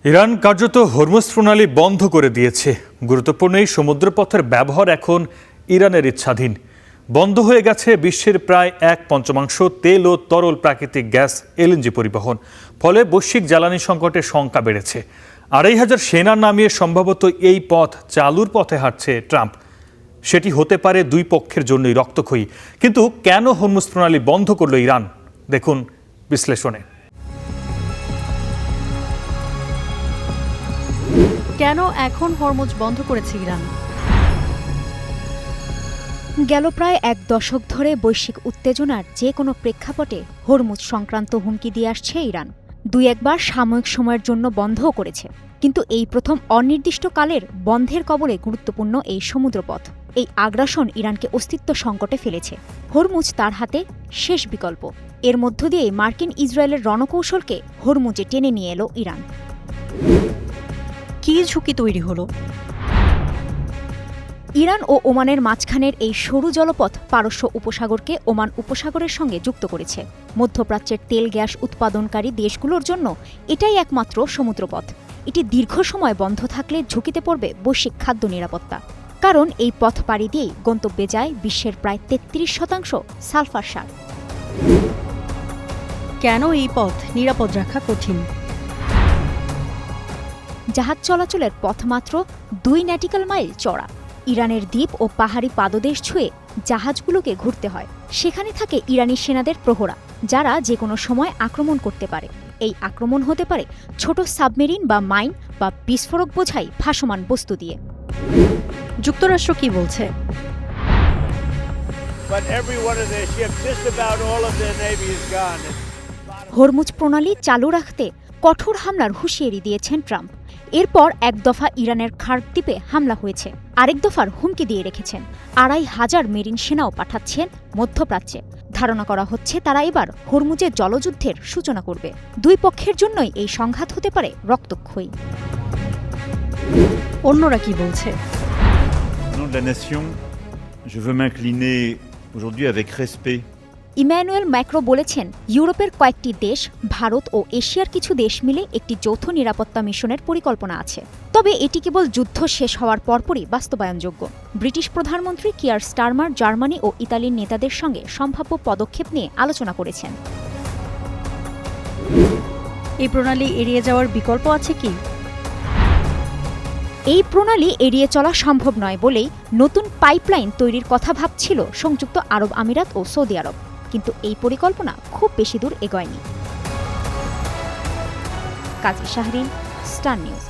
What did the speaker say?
Iran কার্যত Hormuz প্রণালী বন্ধ করে দিয়েছে। গুরুত্বপূর্ণ এই সমুদ্রপথের ব্যবহার এখন ইরানের ইচ্ছাধীন। বন্ধ হয়ে গেছে বিশ্বের প্রায় 1/5 তেল ও তরল প্রাকৃতিক গ্যাস এলএনজি পরিবহন। ফলে বৈশ্বিক জ্বালানি সংকটের শঙ্কা বেড়েছে। 2500 সেনা নামিয়ে সম্ভবত এই পথ চালুর পথে হাঁটছে ট্রাম্প। সেটি হতে পারে দুই পক্ষের জন্যই রক্তক্ষয়ী। কিন্তু কেন হরমুজ প্রণালী বন্ধ করল ইরান, দেখুন বিশ্লেষণে। কেন এখন হরমুজ বন্ধ করেছে ইরান? গেল প্রায় 1 দশক ধরে বৈশ্বিক উত্তেজনার যে কোনো প্রেক্ষাপটে হরমুজ সংক্রান্ত হুমকি দিয়ে আসছে ইরান। 2-1 বার সাময়িক সময়ের জন্য বন্ধও করেছে, কিন্তু এই প্রথম অনির্দিষ্টকালের বন্ধের কবলে গুরুত্বপূর্ণ এই সমুদ্রপথ। এই আগ্রাসন ইরানকে অস্তিত্ব সংকটে ফেলেছে। হরমুজ তার হাতে শেষ বিকল্প। এর মধ্য দিয়ে মার্কিন ইসরায়েলের রণকৌশলকে হরমুজে টেনে নিয়ে এলো ইরান। কি ঝুঁকি তৈরি হলো? ইরান ও ওমানের মাঝখানের এই সরু জলপথ পারস্য উপসাগরকে ওমান উপসাগরের সঙ্গে যুক্ত করেছে। মধ্যপ্রাচ্যের তেল গ্যাস উৎপাদনকারী দেশগুলোর জন্য এটাই একমাত্র সমুদ্রপথ। এটি দীর্ঘ সময় বন্ধ থাকলে ঝুঁকিতে পড়বে বৈশ্বিক খাদ্য নিরাপত্তা। কারণ এই পথ পাড়ি দিয়েই গন্তব্যে যায় বিশ্বের প্রায় 33% সালফার সার। কেন এই পথ নিরাপদ রাখা কঠিন? জাহাজ চলাচলের পথ মাত্র 2 নটিক্যাল মাইল চড়া। ইরানের দ্বীপ ও পাহাড়ি পাদদেশ ছুঁয়ে জাহাজগুলোকে ঘুরতে হয়। সেখানে থাকে ইরানি সেনাদের প্রহরা, যারা যে কোনো সময় আক্রমণ করতে পারে। এই আক্রমণ হতে পারে ছোট সাবমেরিন বা মাইন বা বিস্ফোরক বোঝাই ভাসমান বস্তু দিয়ে। যুক্তরাষ্ট্র কি বলছে? হরমুজ প্রণালী চালু রাখতে কঠোর হামলার হুঁশিয়ারি দিয়েছেন ট্রাম্প। এরপর এক দফা ইরানের খার্ক দ্বীপে হামলা হয়েছে, আরেক দফার হুমকি দিয়ে রেখেছেন। 2500 মেরিন সেনাও পাঠাচ্ছেন মধ্যপ্রাচ্যে। ধারণা করা হচ্ছে তারা এবার হরমুজের জলযুদ্ধের সূচনা করবে। দুই পক্ষের জন্যই এই সংঘাত হতে পারে রক্তক্ষয়ী। অন্যরা কি বলছে? ইম্যানুয়েল ম্যাক্রো বলেছেন, ইউরোপের কয়েকটি দেশ, ভারত ও এশিয়ার কিছু দেশ মিলে একটি যৌথ নিরাপত্তা মিশনের পরিকল্পনা আছে। তবে এটি কেবল যুদ্ধ শেষ হওয়ার পরপরই বাস্তবায়নযোগ্য। ব্রিটিশ প্রধানমন্ত্রী কিয়ার স্টারমার জার্মানি ও ইতালির নেতাদের সঙ্গে সম্ভাব্য পদক্ষেপ নিয়ে আলোচনা করেছেন। এই প্রণালী এড়িয়ে যাওয়ার বিকল্প আছে কি? এই প্রণালী এড়িয়ে চলা সম্ভব নয় বলেই নতুন পাইপলাইন তৈরির কথা ভাবছিল সংযুক্ত আরব আমিরাত ও সৌদি আরব। কিন্তু এই পরিকল্পনা খুব বেশি দূর এগোয়নি। কাজী শাহরিন, স্টার নিউজ।